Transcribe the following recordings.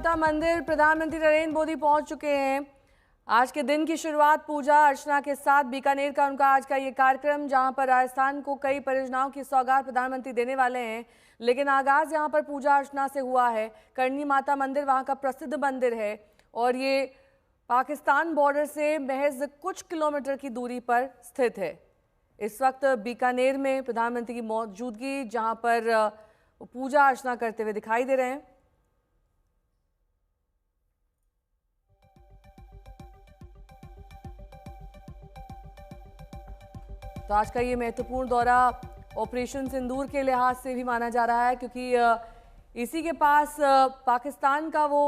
माता मंदिर प्रधानमंत्री नरेंद्र मोदी पहुंच चुके हैं। आज के दिन की शुरुआत पूजा अर्चना के साथ बीकानेर का उनका आज का ये कार्यक्रम, जहां पर राजस्थान को कई परियोजनाओं की सौगात प्रधानमंत्री देने वाले हैं। लेकिन आगाज यहां पर पूजा अर्चना से हुआ है। करणी माता मंदिर वहां का प्रसिद्ध मंदिर है और ये पाकिस्तान बॉर्डर से महज कुछ किलोमीटर की दूरी पर स्थित है। इस वक्त बीकानेर में प्रधानमंत्री की मौजूदगी, जहां पर पूजा अर्चना करते हुए दिखाई दे रहे हैं। तो आज का ये महत्वपूर्ण दौरा ऑपरेशन सिंदूर के लिहाज से भी माना जा रहा है, क्योंकि इसी के पास पाकिस्तान का वो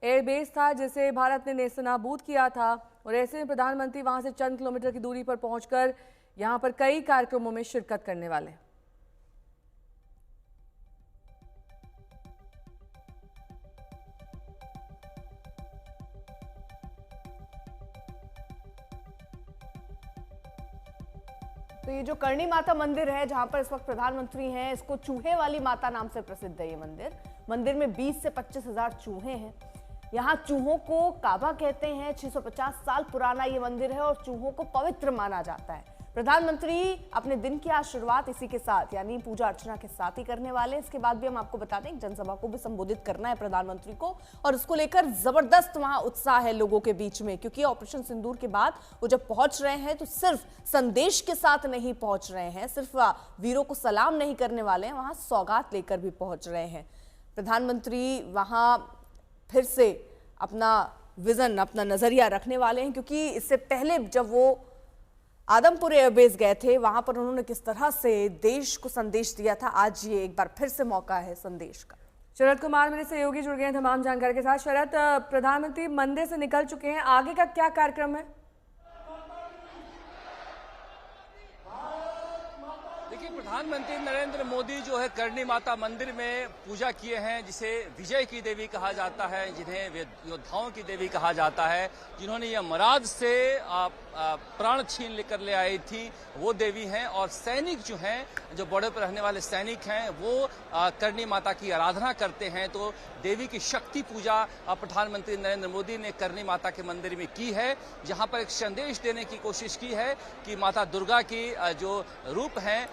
एयरबेस था जिसे भारत ने नेस्तनाबूद किया था। और ऐसे में प्रधानमंत्री वहां से चंद किलोमीटर की दूरी पर पहुंचकर यहां पर कई कार्यक्रमों में शिरकत करने वाले हैं। तो ये जो करणी माता मंदिर है जहां पर इस वक्त प्रधानमंत्री हैं, इसको चूहे वाली माता नाम से प्रसिद्ध है। ये मंदिर में 20 से 25 हजार चूहे हैं। यहाँ चूहों को काबा कहते हैं। 650 साल पुराना ये मंदिर है और चूहों को पवित्र माना जाता है। प्रधानमंत्री अपने दिन की आज शुरुआत इसी के साथ यानी पूजा अर्चना के साथ ही करने वाले हैं। इसके बाद भी हम आपको बता दें, जनसभा को भी संबोधित करना है प्रधानमंत्री को, और उसको लेकर जबरदस्त वहां उत्साह है लोगों के बीच में। क्योंकि ऑपरेशन सिंदूर के बाद वो जब पहुंच रहे हैं तो सिर्फ संदेश के साथ नहीं पहुंच रहे हैं, सिर्फ वीरों को सलाम नहीं करने वाले हैं, वहां सौगात लेकर भी पहुंच रहे हैं। प्रधानमंत्री वहां फिर से अपना विजन, अपना नजरिया रखने वाले हैं। क्योंकि इससे पहले जब वो आदमपुर एयरबेस गए थे, वहां पर उन्होंने किस तरह से देश को संदेश दिया था, आज ये एक बार फिर से मौका है संदेश का। शरद कुमार मेरे सहयोगी जुड़ गए हैं तमाम जानकारी के साथ। शरद, प्रधानमंत्री मंदिर से निकल चुके हैं, आगे का क्या कार्यक्रम है? देखिए, प्रधानमंत्री नरेंद्र मोदी जो है करणी माता मंदिर में पूजा किए हैं, जिसे विजय की देवी कहा जाता है, जिन्हें योद्धाओं की देवी कहा जाता है, जिन्होंने यह मराद से प्राण छीन लेकर ले आई थी, वो देवी हैं। और सैनिक जो हैं, जो बॉर्डर पर रहने वाले सैनिक हैं, वो करणी माता की आराधना करते हैं। तो देवी की शक्ति पूजा प्रधानमंत्री नरेंद्र मोदी ने करणी माता के मंदिर में की है, जहां पर एक संदेश देने की कोशिश की है कि माता दुर्गा की जो रूप हैं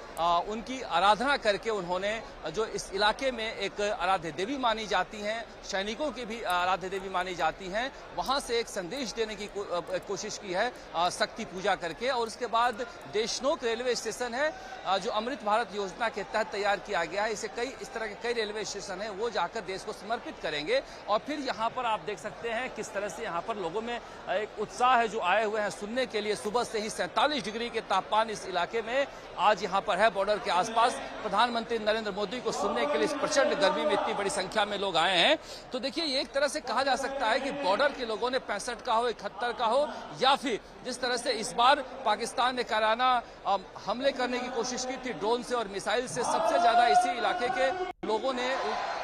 उनकी आराधना करके उन्होंने जो इस इलाके में एक आराध्य देवी मानी जाती हैं, सैनिकों की भी आराध्य देवी मानी जाती हैं, वहां से एक संदेश देने की कोशिश की है शक्ति पूजा करके। और उसके बाद देशनोक रेलवे स्टेशन है जो अमृत भारत योजना के तहत तैयार किया गया है। इसे इस तरह के कई रेलवे स्टेशन है, वो जाकर देश को समर्पित करेंगे। और फिर यहाँ पर आप देख सकते हैं किस तरह से यहाँ पर लोगों में एक उत्साह है जो आए हुए हैं सुनने के लिए। सुबह से ही 47 डिग्री के तापमान इस इलाके में आज यहाँ पर है। बॉर्डर के आसपास प्रधानमंत्री नरेंद्र मोदी को सुनने के लिए इस प्रचंड गर्मी में इतनी बड़ी संख्या में लोग आए हैं। तो देखिए, ये एक तरह से कहा जा सकता है कि बॉर्डर के लोगों ने 65 का हो, 71 का हो, या फिर जिस तरह से इस बार पाकिस्तान ने कराना हमले करने की कोशिश की थी ड्रोन से और मिसाइल से, सबसे ज्यादा इसी इलाके के लोगों ने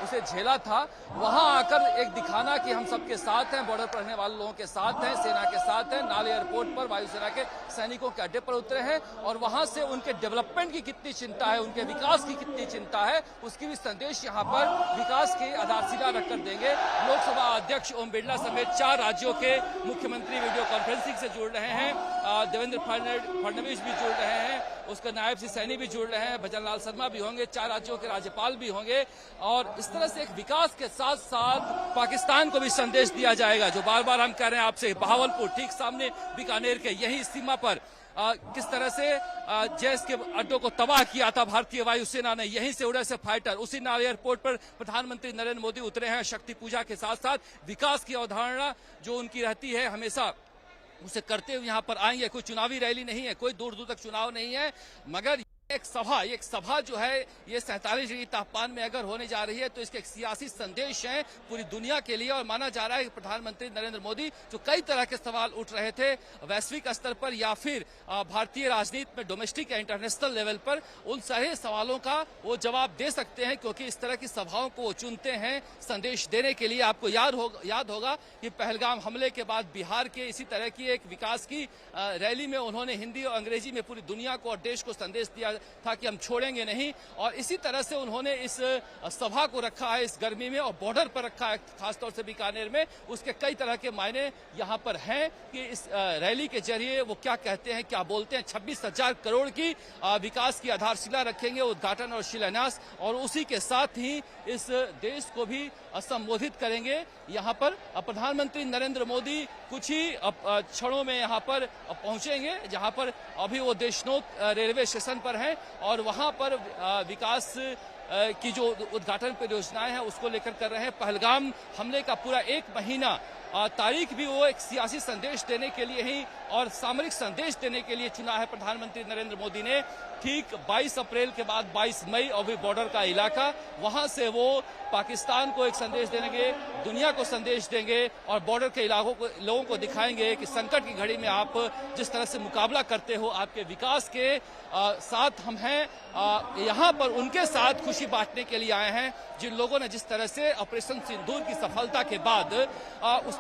उसे झेला था। वहां आकर एक दिखाना कि हम सबके साथ हैं, बॉर्डर पर रहने वाले लोगों के साथ हैं, सेना के साथ हैं। नाल एयरपोर्ट पर वायुसेना के सैनिकों के अड्डे पर उतरे हैं और वहां से उनके डेवलपमेंट की कितनी चिंता है, उनके विकास की कितनी चिंता है, उसकी भी संदेश यहाँ पर विकास की आधारशिला रखकर देंगे। लोकसभा अध्यक्ष ओम बिरला समेत 4 राज्यों के मुख्यमंत्री वीडियो कॉन्फ्रेंसिंग से जुड़ रहे हैं। देवेंद्र फडणवीस भी जुड़ रहे हैं, उसका नायब श्री सैनी भी जुड़ रहे हैं, भजन लाल शर्मा भी होंगे, 4 राज्यों के राज्यपाल भी होंगे। और इस तरह से एक विकास के साथ साथ पाकिस्तान को भी संदेश दिया जाएगा, जो बार बार हम कह रहे हैं आपसे। बहावलपुर ठीक सामने बीकानेर के यही सीमा पर किस तरह से जैश के अड्डों को तबाह किया था भारतीय वायुसेना ने, यहीं से उड़े से फाइटर उसी नाल एयरपोर्ट पर प्रधानमंत्री नरेंद्र मोदी उतरे हैं। शक्ति पूजा के साथ साथ विकास की अवधारणा जो उनकी रहती है हमेशा, उसे करते हुए यहाँ पर आएंगे। कोई चुनावी रैली नहीं है, कोई दूर दूर तक चुनाव नहीं है, मगर एक सभा जो है ये 47 डिग्री तापमान में अगर होने जा रही है तो इसके एक सियासी संदेश है पूरी दुनिया के लिए। और माना जा रहा है कि प्रधानमंत्री नरेंद्र मोदी जो कई तरह के सवाल उठ रहे थे वैश्विक स्तर पर या फिर भारतीय राजनीति में डोमेस्टिक या इंटरनेशनल लेवल पर, उन सारे सवालों का वो जवाब दे सकते हैं, क्योंकि इस तरह की सभाओं को वो चुनते हैं संदेश देने के लिए। आपको याद होगा कि पहलगाम हमले के बाद बिहार के इसी तरह की एक विकास की रैली में उन्होंने हिंदी और अंग्रेजी में पूरी दुनिया को और देश को संदेश दिया था कि हम छोड़ेंगे नहीं, और इसी तरह से उन्होंने इस सभा को रखा है इस गर्मी में और बॉर्डर पर रखा है, खासतौर से बीकानेर में। उसके कई तरह के मायने यहाँ पर हैं कि इस रैली के जरिए वो क्या कहते हैं, क्या बोलते हैं। 26,000 करोड़ की विकास की आधारशिला रखेंगे, उद्घाटन और शिलान्यास, और उसी के साथ ही इस देश को भी संबोधित करेंगे। यहाँ पर प्रधानमंत्री नरेंद्र मोदी कुछ ही क्षणों में यहाँ पर पहुंचेंगे, जहाँ पर अभी वो देशनोक रेलवे स्टेशन पर हैं और वहाँ पर विकास की जो उद्घाटन परियोजनाएं हैं उसको लेकर कर रहे हैं। पहलगाम हमले का पूरा 1 महीना तारीख भी वो एक सियासी संदेश देने के लिए ही और सामरिक संदेश देने के लिए चुना है प्रधानमंत्री नरेंद्र मोदी ने। ठीक 22 अप्रैल के बाद 22 मई और भी बॉर्डर का इलाका, वहां से वो पाकिस्तान को एक संदेश देंगे, दुनिया को संदेश देंगे और बॉर्डर के इलाकों को लोगों को दिखाएंगे कि संकट की घड़ी में आप जिस तरह से मुकाबला करते हो, आपके विकास के साथ हम हैं। यहाँ पर उनके साथ खुशी बांटने के लिए आए हैं जिन लोगों ने जिस तरह से ऑपरेशन सिंदूर की सफलता के बाद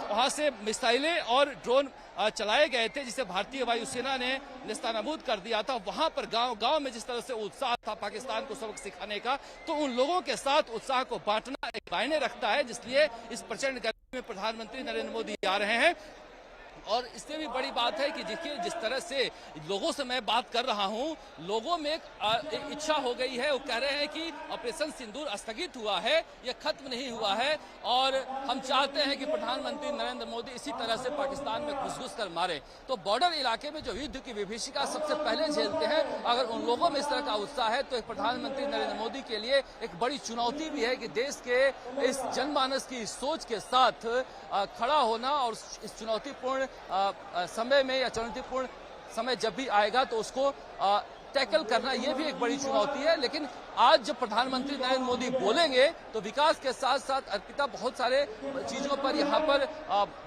वहां से मिसाइलें और ड्रोन चलाए गए थे जिसे भारतीय वायुसेना ने नेस्तनाबूद कर दिया था। वहां पर गांव में जिस तरह से उत्साह था पाकिस्तान को सबक सिखाने का, तो उन लोगों के साथ उत्साह को बांटना एक मायने रखता है, जिसलिए इस प्रचंड गर्मी में प्रधानमंत्री नरेंद्र मोदी आ रहे हैं। और इससे भी बड़ी बात है कि देखिए जिस तरह से लोगों से मैं बात कर रहा हूं, लोगों में एक इच्छा हो गई है। वो कह रहे हैं कि ऑपरेशन सिंदूर स्थगित हुआ है, ये खत्म नहीं हुआ है और हम चाहते हैं कि प्रधानमंत्री नरेंद्र मोदी इसी तरह से पाकिस्तान में घुस कर मारे। तो बॉर्डर इलाके में जो युद्ध की विभीषिका सबसे पहले झेलते हैं, अगर उन लोगों में इस तरह का उत्साह है तो एक प्रधानमंत्री नरेंद्र मोदी के लिए एक बड़ी चुनौती भी है कि देश के इस जनमानस की सोच के साथ खड़ा होना और इस चुनौतीपूर्ण समय में या चुनौतीपूर्ण समय जब भी आएगा तो उसको टैकल करना ये भी एक बड़ी चुनौती है। लेकिन आज जब प्रधानमंत्री नरेंद्र मोदी बोलेंगे तो विकास के साथ साथ अर्पिता बहुत सारे चीजों पर यहाँ पर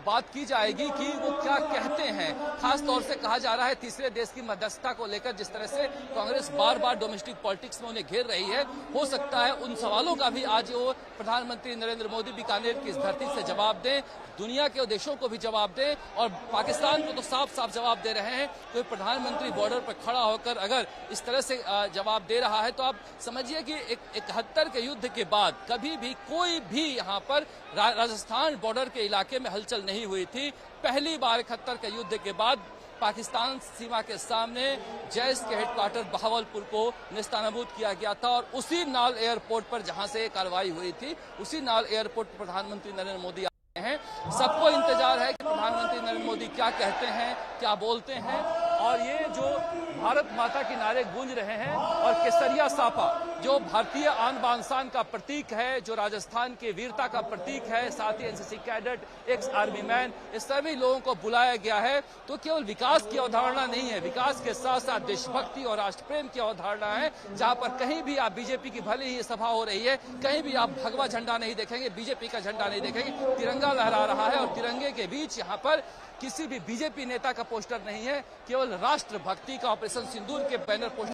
बात की जाएगी कि वो क्या कहते हैं। खास तौर से कहा जा रहा है तीसरे देश की मध्यस्थता को लेकर जिस तरह से कांग्रेस बार बार डोमेस्टिक पॉलिटिक्स में उन्हें घेर रही है, हो सकता है उन सवालों का भी आज वो प्रधानमंत्री नरेंद्र मोदी बीकानेर की इस धरती से जवाब दें, दुनिया के देशों को भी जवाब दें और पाकिस्तान को तो साफ साफ जवाब दे रहे हैं। तो प्रधानमंत्री बॉर्डर पर खड़ा होकर अगर इस तरह से जवाब दे रहा है तो आप समझिए कि 71 के युद्ध के बाद कभी भी कोई भी यहाँ पर राजस्थान बॉर्डर के इलाके में हलचल नहीं हुई थी। पहली बार 71 के युद्ध के बाद पाकिस्तान सीमा के सामने जैश के हेडक्वार्टर बहावलपुर को नेस्तनाबूद किया गया था और उसी नाल एयरपोर्ट पर जहां से कार्रवाई हुई थी, उसी नाल एयरपोर्ट पर प्रधानमंत्री नरेंद्र मोदी हैं। सबको इंतजार है कि प्रधानमंत्री नरेंद्र मोदी क्या कहते हैं, क्या बोलते हैं। और ये जो भारत माता के नारे गूंज रहे हैं और केसरिया साफा जो भारतीय आन बान शान का प्रतीक है, जो राजस्थान के वीरता का प्रतीक है, साथ ही NCC cadet, ex army man, इस सभी लोगों को बुलाया गया है। तो केवल विकास की अवधारणा नहीं है, विकास के साथ साथ देशभक्ति और राष्ट्र प्रेम की अवधारणा है। जहां पर कहीं भी आप बीजेपी की भले ही सभा हो रही है, कहीं भी आप भगवा झंडा नहीं देखेंगे, बीजेपी का झंडा नहीं देखेंगे, तिरंगा लहरा रहा है और तिरंगे के बीच यहाँ पर किसी भी बीजेपी नेता का पोस्टर नहीं है, केवल राष्ट्र भक्ति का ऑपरेशन सिंदूर के बैनर पोस्टर